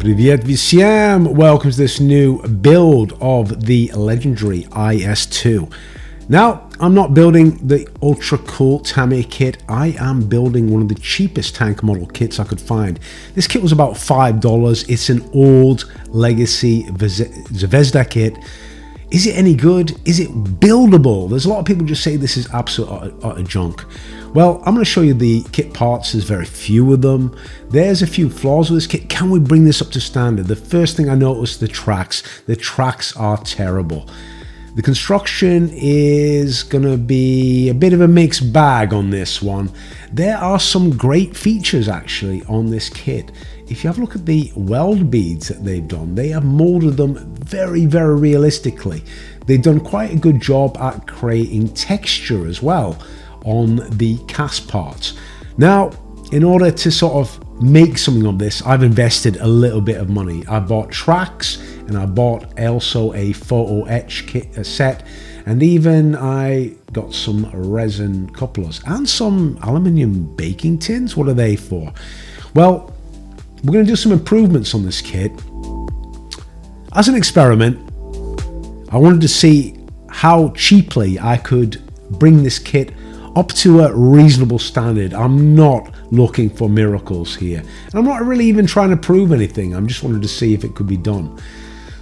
Привет всем! Welcome to this new build of the legendary IS-2. Now, I'm not building the ultra cool Tamiya kit. I am building one of the cheapest tank model kits I could find. This kit was about $5. It's an old legacy Zvezda kit. Is it any good? Is it buildable? There's a lot of people just say this is absolute utter junk. Well, I'm going to show you the kit parts. There's very few of them. There's a few flaws with this kit. Can we bring this up to standard? The first thing I noticed, the tracks. The tracks are terrible. The construction is going to be a bit of a mixed bag on this one. There are some great features actually on this kit. If you have a look at the weld beads that they've done, they have molded them very, very realistically. They've done quite a good job at creating texture as well on the cast parts. Now, in order to sort of make something of this, I've invested a little bit of money. I bought tracks and I bought also a photo etch kit set, and even I got some resin couplers and some aluminium baking tins. What are they for? Well, we're going to do some improvements on this kit. As an experiment, I wanted to see how cheaply I could bring this kit up to a reasonable standard. I'm not looking for miracles here. And I'm not really even trying to prove anything. I'm just wanted to see if it could be done.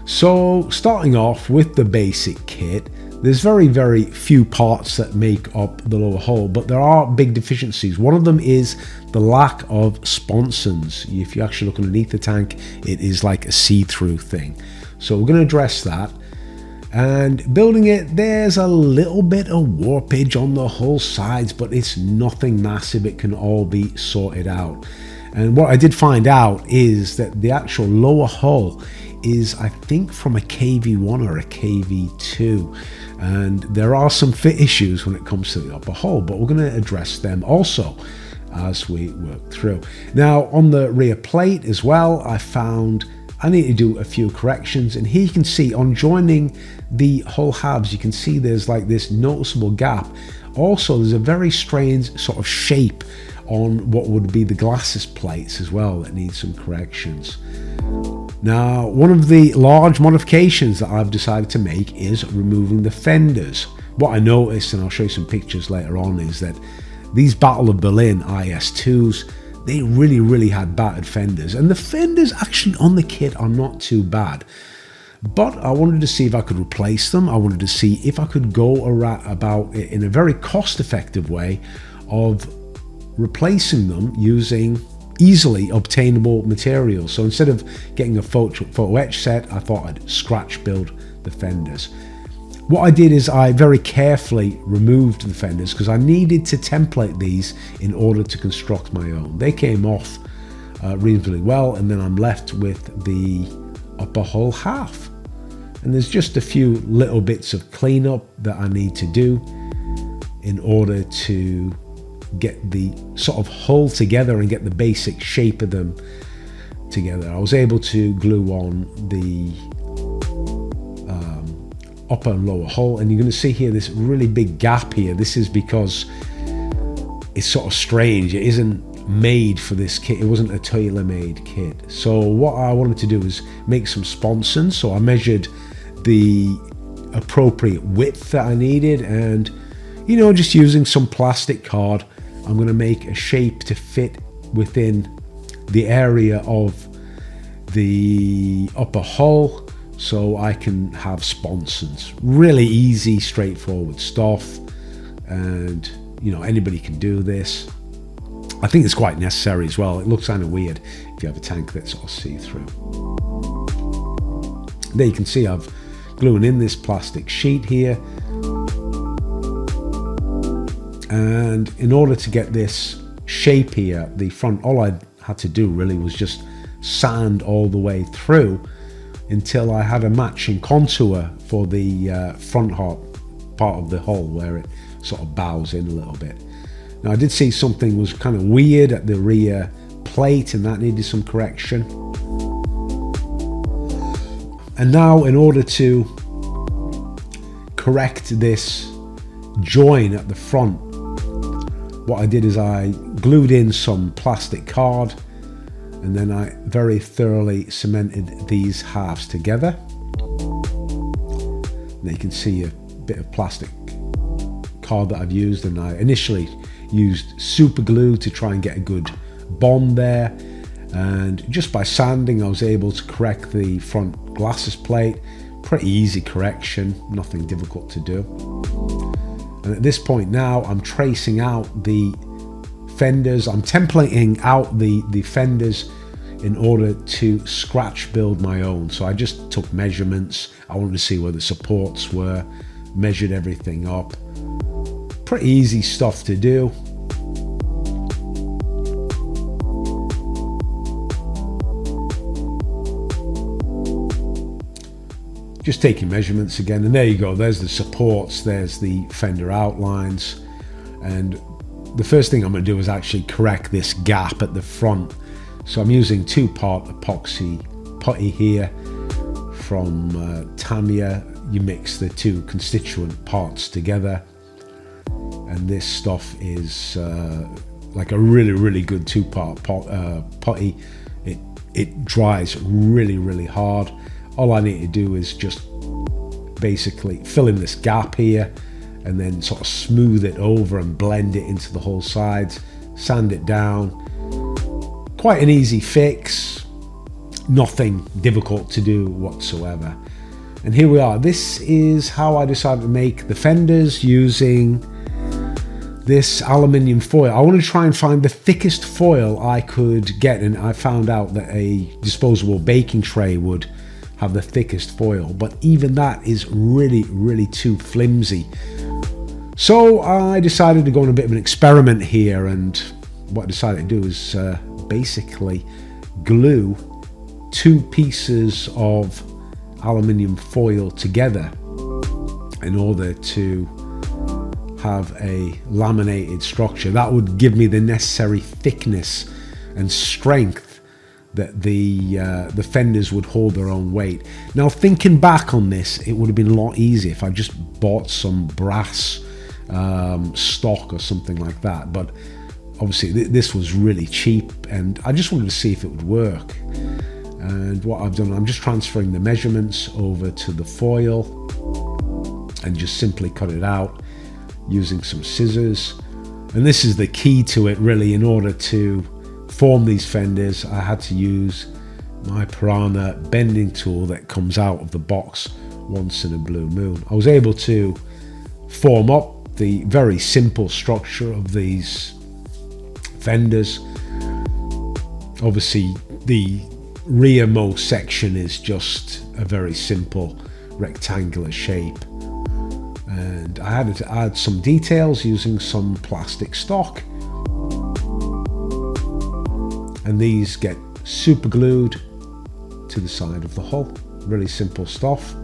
So starting off with the basic kit, there's very, very few parts that make up the lower hull, but there are big deficiencies. One of them is the lack of sponsons. If you actually look underneath the tank, it is like a see-through thing. So we're going to address that. And building it, there's a little bit of warpage on the hull sides, but it's nothing massive. It can all be sorted out. And what I did find out is that the actual lower hull is, I think, from a KV1 or a KV2. And there are some fit issues when it comes to the upper hull, but we're going to address them also as we work through. Now, on the rear plate as well, I found I need to do a few corrections, and here you can see on joining the hull halves, you can see there's like this noticeable gap. Also, there's a very strange sort of shape on what would be the glasses plates as well that need some corrections. Now, one of the large modifications that I've decided to make is removing the fenders. What I noticed, and I'll show you some pictures later on, is that these Battle of Berlin IS-2s, they really had battered fenders, and the fenders actually on the kit are not too bad, but I wanted to see if I could replace them. I wanted to see if I could go about it in a very cost-effective way of replacing them using easily obtainable materials. So instead of getting a photo etch set, I thought I'd scratch build the fenders. What I did is I very carefully removed the fenders because I needed to template these in order to construct my own. They came off reasonably well, and then I'm left with the upper hull half. And there's just a few little bits of cleanup that I need to do in order to get the sort of hull together and get the basic shape of them together. I was able to glue on the upper and lower hull, and you're going to see here this really big gap here. This is because it's sort of strange. It isn't made for this kit. It wasn't a tailor-made kit. So what I wanted to do is make some sponsons. So I measured the appropriate width that I needed, and you know, just using some plastic card, I'm going to make a shape to fit within the area of the upper hull, so I can have sponsons. Really easy, straightforward stuff, and you know, anybody can do this. I think it's quite necessary as well. It looks kind of weird if you have a tank that's sort of see-through. There you can see I've glued in this plastic sheet here, and in order to get this shape here, the front, all I had to do really was just sand all the way through until I had a matching contour for the front part of the hull where it sort of bows in a little bit. Now, I did see something was kind of weird at the rear plate, and that needed some correction. And now, in order to correct this join at the front, what I did is I glued in some plastic card and then I very thoroughly cemented these halves together. Now you can see a bit of plastic card that I've used, and I initially used super glue to try and get a good bond there, and just by sanding I was able to correct the front glasses plate. Pretty easy correction, nothing difficult to do. And at this point now I'm tracing out the fenders, I'm templating out the fenders in order to scratch build my own. So I just took measurements, I wanted to see where the supports were, measured everything up. Pretty easy stuff to do. Just taking measurements again, and there you go, there's the supports, there's the fender outlines, and the first thing I'm going to do is actually correct this gap at the front. So I'm using 2-part epoxy putty here from Tamiya. You mix the two constituent parts together, and this stuff is like a really good 2-part putty. It dries really hard. All I need to do is just basically fill in this gap here and then sort of smooth it over and blend it into the whole sides, sand it down. Quite an easy fix, nothing difficult to do whatsoever. And here we are. This is how I decided to make the fenders using this aluminium foil. I want to try and find the thickest foil I could get, and I found out that a disposable baking tray would have the thickest foil, but even that is really too flimsy. So I decided to go on a bit of an experiment here, and what I decided to do is basically glue 2 pieces of aluminium foil together in order to have a laminated structure that would give me the necessary thickness and strength that the fenders would hold their own weight. Now, thinking back on this, it would have been a lot easier if I just bought some brass stock or something like that, but obviously this was really cheap, and I just wanted to see if it would work. And what I've done, I'm just transferring the measurements over to the foil and just simply cut it out using some scissors. And this is the key to it, really. In order to form these fenders, I had to use my Piranha bending tool that comes out of the box once in a blue moon. I was able to form up the very simple structure of these fenders. Obviously the rearmost section is just a very simple rectangular shape, and I had to add some details using some plastic stock, and these get super glued to the side of the hull. Really simple stuff.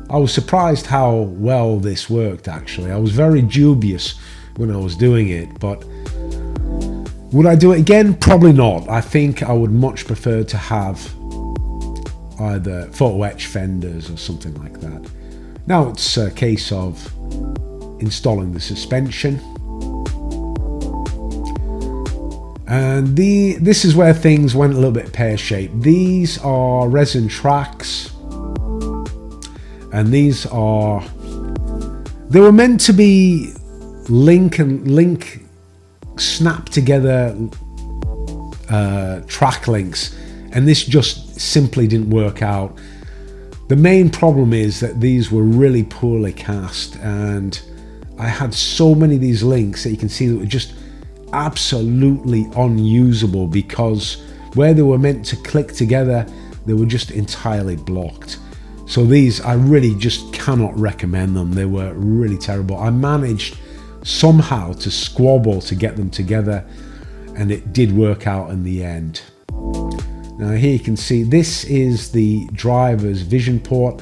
I was surprised how well this worked, actually. I was very dubious when I was doing it, but would I do it again? Probably not. I think I would much prefer to have either photo etch fenders or something like that. Now it's a case of installing the suspension. And this is where things went a little bit pear-shaped. These are resin tracks, and they were meant to be link snap together track links, and this just simply didn't work out. The main problem is that these were really poorly cast, and I had so many of these links that you can see that were just absolutely unusable, because where they were meant to click together, they were just entirely blocked. So these, I really just cannot recommend them. They were really terrible. I managed somehow to squabble to get them together, and it did work out in the end. Now here you can see this is the driver's vision port.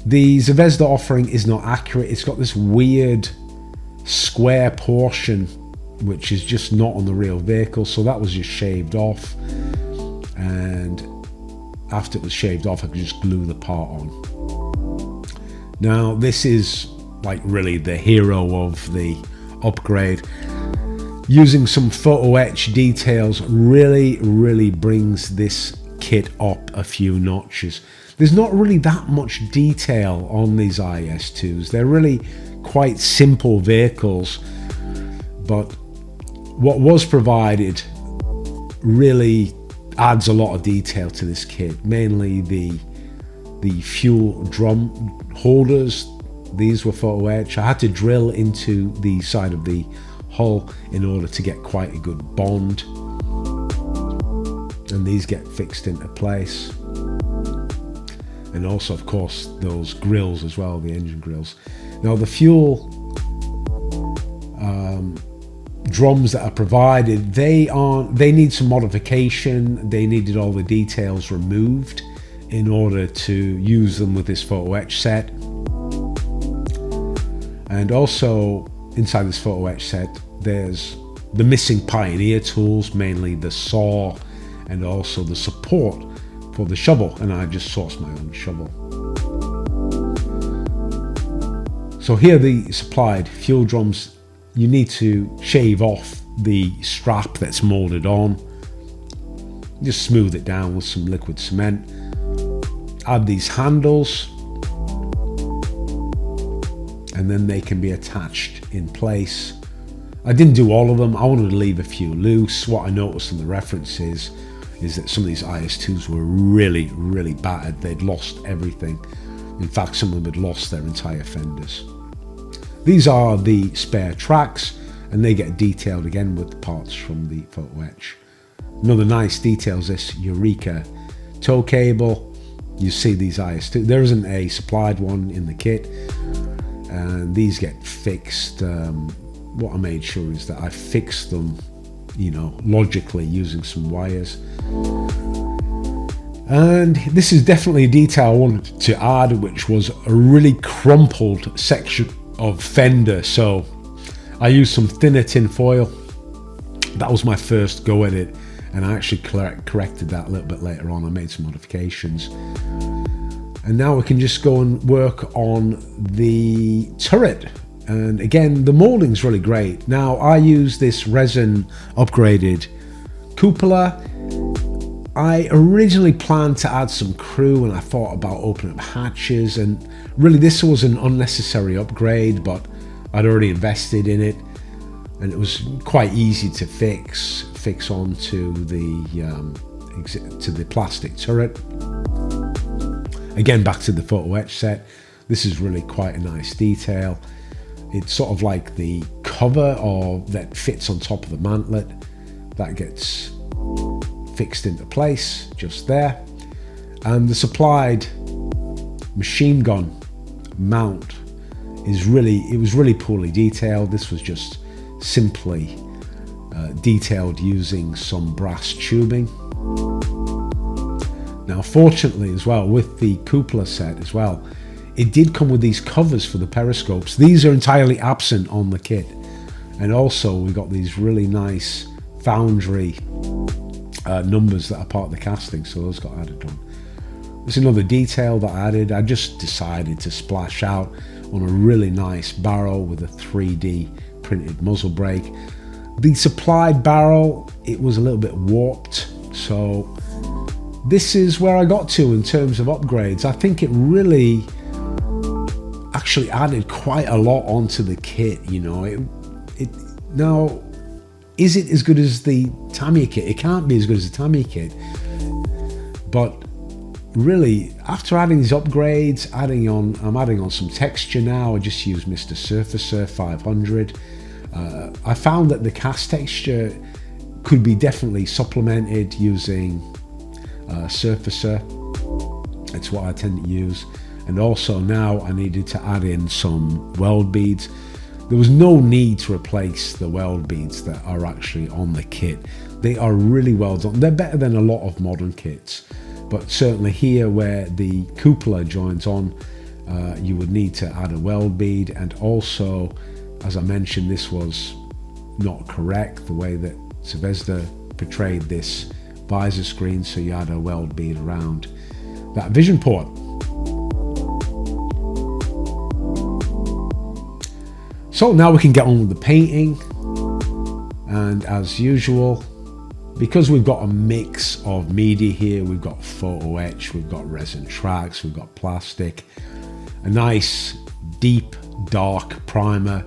The Zvezda offering is not accurate. It's got this weird square portion which is just not on the real vehicle, so that was just shaved off, and after it was shaved off I could just glue the part on. Now this is like really the hero of the upgrade. using some photo etch details really brings this kit up a few notches. There's not really that much detail on these IS-2s. They're really quite simple vehicles, but what was provided really adds a lot of detail to this kit, mainly the fuel drum holders. These were photo etch. I had to drill into the side of the hull in order to get quite a good bond, and these get fixed into place. And also, of course, those grills as well, the engine grills. Now the fuel drums that are provided, they need some modification. They needed all the details removed in order to use them with this photo etch set. And also inside this photo etch set, there's the missing Pioneer tools, mainly the saw and also the support for the shovel, and I just sourced my own shovel. So here the supplied fuel drums, you need to shave off the strap that's molded on. Just smooth it down with some liquid cement. Add these handles, and then they can be attached in place. I didn't do all of them. I wanted to leave a few loose. What I noticed in the references is that some of these IS-2s were really battered. They'd lost everything. In fact, some of them had lost their entire fenders. These are the spare tracks, and they get detailed again with the parts from the photo etch. Another nice detail is this Eureka tow cable. You see these IS-2. There isn't a supplied one in the kit, and these get fixed. What I made sure is that I fixed them, logically using some wires. And this is definitely a detail I wanted to add, which was a really crumpled section of fender. So I used some thinner tin foil. That was my first go at it, and I actually corrected that a little bit later on. I made some modifications. And now we can just go and work on the turret. And again, the molding's really great. Now I use this resin upgraded cupola. I originally planned to add some crew, and I thought about opening up hatches, and really this was an unnecessary upgrade, but I'd already invested in it, and it was quite easy to fix onto the plastic turret. Again, back to the photo etch set. This is really quite a nice detail. It's sort of like the cover that fits on top of the mantlet. That gets fixed into place just there. And the supplied machine gun mount was really poorly detailed. This was just simply detailed using some brass tubing. Now fortunately as well, with the cupola set as well, it did come with these covers for the periscopes. These are entirely absent on the kit. And also we got these really nice foundry numbers that are part of the casting, so those got added on. There's another detail that I added. I just decided to splash out on a really nice barrel with a 3D printed muzzle brake. The supplied barrel, it was a little bit warped, so this is where I got to in terms of upgrades. I think it really actually added quite a lot onto the kit. Now, is it as good as the Tamiya kit? It can't be as good as the Tamiya kit, but really after adding these upgrades, I'm adding on some texture now. I just use Mr. Surfacer 500. I found that the cast texture could be definitely supplemented using Surfacer. It's what I tend to use. And also now I needed to add in some weld beads. There was no need to replace the weld beads that are actually on the kit. They are really well done. They're better than a lot of modern kits, but certainly here where the cupola joins on, you would need to add a weld bead. And also, as I mentioned, this was not correct, the way that Zvezda portrayed this visor screen, so you add a weld bead around that vision port. So now we can get on with the painting, And as usual, because we've got a mix of media here, we've got photo etch, we've got resin tracks, we've got plastic, a nice deep dark primer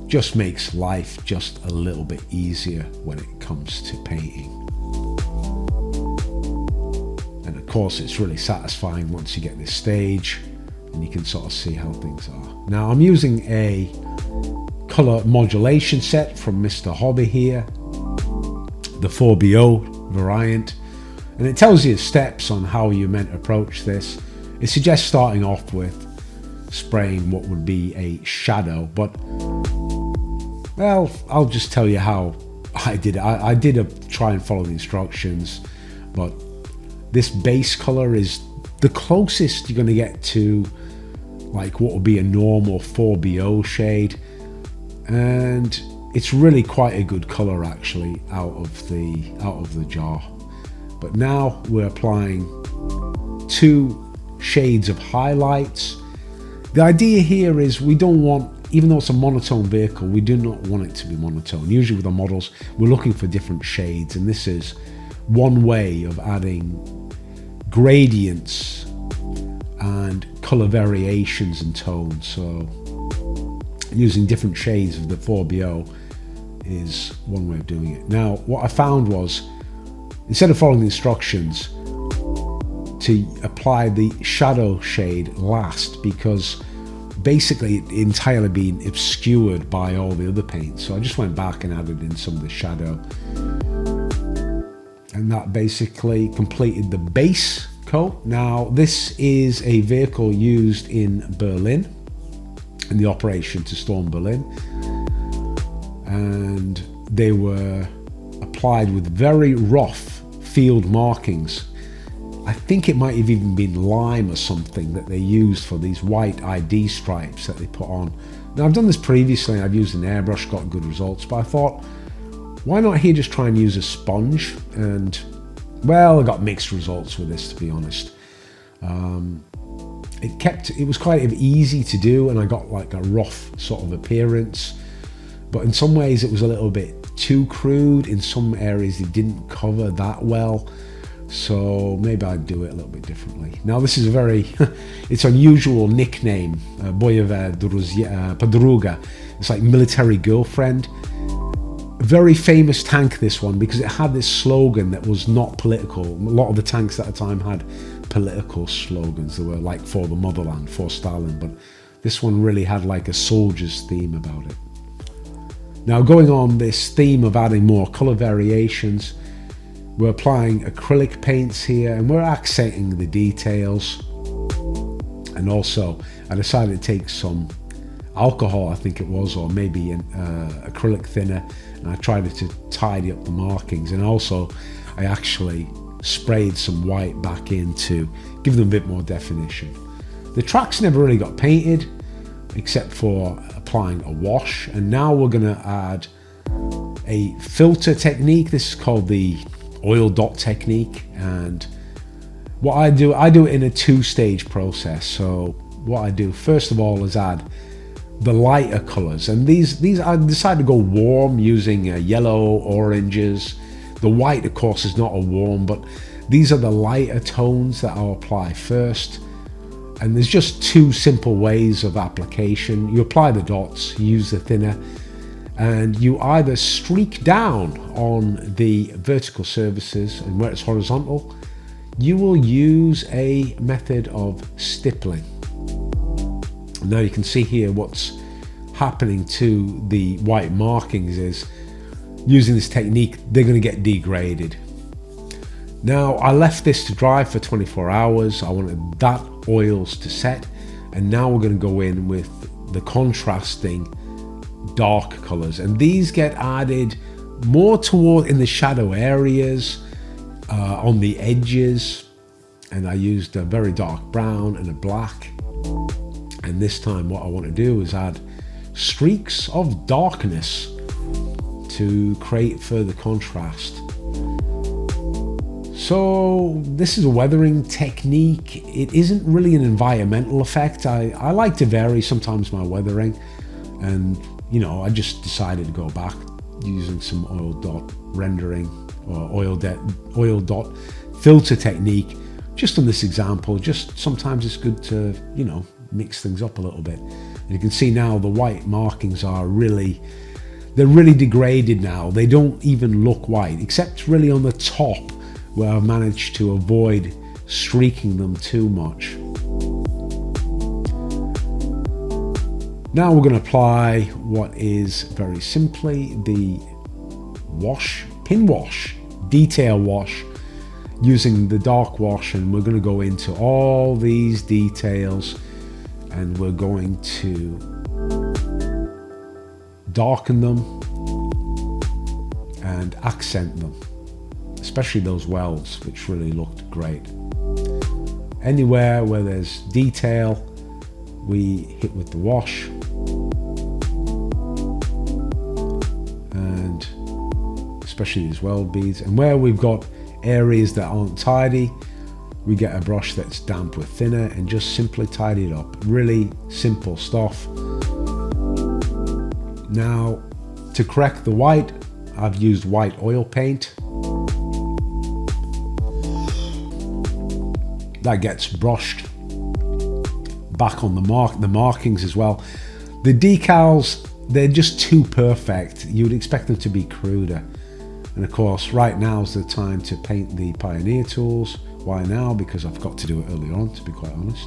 just makes life just a little bit easier when it comes to painting. And of course it's really satisfying once you get this stage and you can sort of see how things are. Now I'm using a color modulation set from Mr. Hobby here, the 4BO variant, and it tells you steps on how you're meant to approach this. It suggests starting off with spraying what would be a shadow, but well, I'll just tell you how I did it. I did try and follow the instructions, but this base color is the closest you're going to get to like what would be a normal 4BO shade, and it's really quite a good color actually out of the jar. But now we're applying 2 shades of highlights. The idea here is we don't want, even though it's a monotone vehicle, we do not want it to be monotone. Usually with the models, we're looking for different shades, and this is one way of adding gradients and color variations and tones. So using different shades of the 4BO is one way of doing it. Now, what I found was, instead of following the instructions, to apply the shadow shade last, because basically it entirely been obscured by all the other paints. So I just went back and added in some of the shadow, and that basically completed the base coat. Now this is a vehicle used in Berlin, in the operation to storm Berlin, and they were applied with very rough field markings. I think it might have even been lime or something that they used for these white ID stripes that they put on. Now I've done this previously, I've used an airbrush, got good results, but I thought, why not here just try and use a sponge? And well, I got mixed results with this, to be honest. It was quite easy to do, and I got like a rough sort of appearance, but in some ways it was a little bit too crude. In some areas it didn't cover that well. So maybe I'd do it a little bit differently. Now this is a very, it's unusual nickname, Bojowa Podruga. It's like military girlfriend. Very famous tank, this one, because it had this slogan that was not political. A lot of the tanks at the time had political slogans. They were like for the motherland, for Stalin, but this one really had like a soldier's theme about it. Now going on this theme of adding more color variations, we're applying acrylic paints here, and we're accenting the details. And also I decided to take some alcohol, I think it was, or maybe an acrylic thinner, and I tried to tidy up the markings. And also I actually sprayed some white back in to give them a bit more definition. The tracks never really got painted except for applying a wash, and now we're going to add a filter technique. This is called the oil dot technique, and what I do it in a 2-stage process. So what I do first of all is add the lighter colors, and these I decided to go warm using yellow, oranges. The white of course is not a warm, but these are the lighter tones that I'll apply first. And there's just 2 simple ways of application. You apply the dots, you use the thinner, and you either streak down on the vertical surfaces, and where it's horizontal, you will use a method of stippling. Now you can see here what's happening to the white markings is, using this technique, they're going to get degraded. Now I left this to dry for 24 hours. I wanted that oils to set, and now we're going to go in with the contrasting dark colors, and these get added more toward in the shadow areas, on the edges, and I used a very dark brown and a black. And this time what I want to do is add streaks of darkness to create further contrast. So this is a weathering technique. It isn't really an environmental effect. I like to vary sometimes my weathering, and you know, I just decided to go back using some oil dot rendering or oil dot filter technique. Just on this example, just sometimes it's good to, you know, mix things up a little bit. And you can see now the white markings are they're really degraded now. They don't even look white, except really on the top where I've managed to avoid streaking them too much. Now we're going to apply what is very simply the pin wash, detail wash, using the dark wash, and we're going to go into all these details and we're going to darken them and accent them, especially those welds, which really looked great. Anywhere where there's detail, we hit with the wash, and especially these weld beads. And where we've got areas that aren't tidy, we get a brush that's damp with thinner and just simply tidy it up. Really simple stuff. Now, to correct the white, I've used white oil paint. That gets brushed back on the markings as well. The decals, they're just too perfect. You would expect them to be cruder. And of course, right now is the time to paint the Pioneer tools. Why now? Because I've got to do it earlier on, to be quite honest.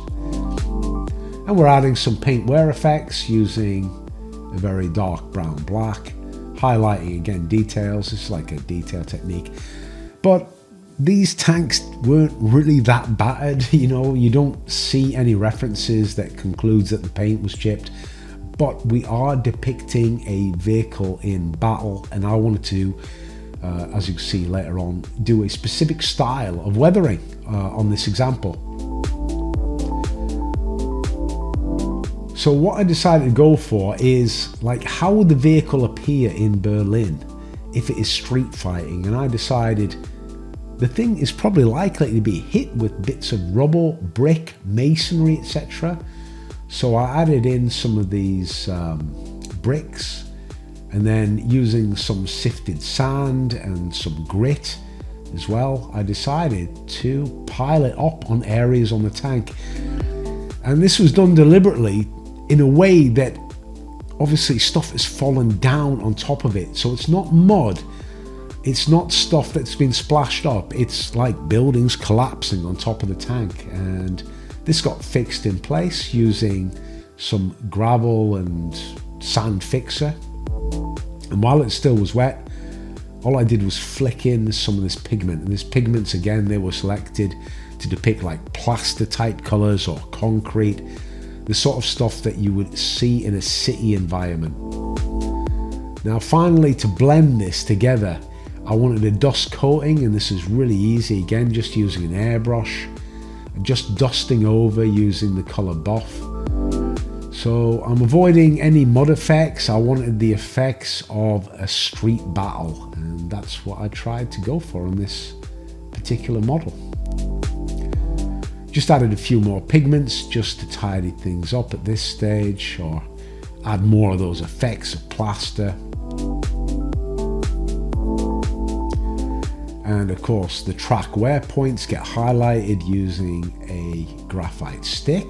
And we're adding some paint wear effects using a very dark brown black, highlighting again details. It's like a detail technique. But these tanks weren't really that battered, you know, you don't see any references that concludes that the paint was chipped. But we are depicting a vehicle in battle, and I wanted to, as you can see later on, do a specific style of weathering on this example. So what I decided to go for is, like, how would the vehicle appear in Berlin if it is street fighting? And I decided the thing is probably likely to be hit with bits of rubble, brick, masonry, etc. So I added in some of these bricks, and then using some sifted sand and some grit as well, I decided to pile it up on areas on the tank. And this was done deliberately in a way that obviously stuff has fallen down on top of it. So it's not mud, it's not stuff that's been splashed up, it's like buildings collapsing on top of the tank. And this got fixed in place using some gravel and sand fixer. And while it still was wet, all I did was flick in some of this pigment. And this pigments, again, they were selected to depict like plaster type colors or concrete, the sort of stuff that you would see in a city environment. Now finally, to blend this together, I wanted a dust coating, and this is really easy, again just using an airbrush, just dusting over using the color buff. So I'm avoiding any mud effects. I wanted the effects of a street battle, and that's what I tried to go for on this particular model. Just added a few more pigments just to tidy things up at this stage, or add more of those effects of plaster. And of course the track wear points get highlighted using a graphite stick.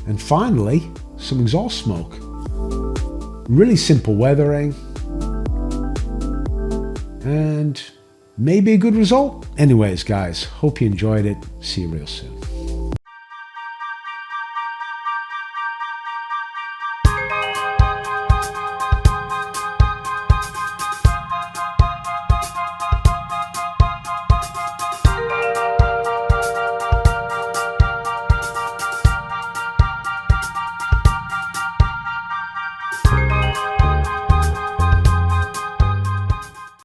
And finally, some exhaust smoke. Really simple weathering, and maybe a good result. Anyways guys, hope you enjoyed it. See you real soon.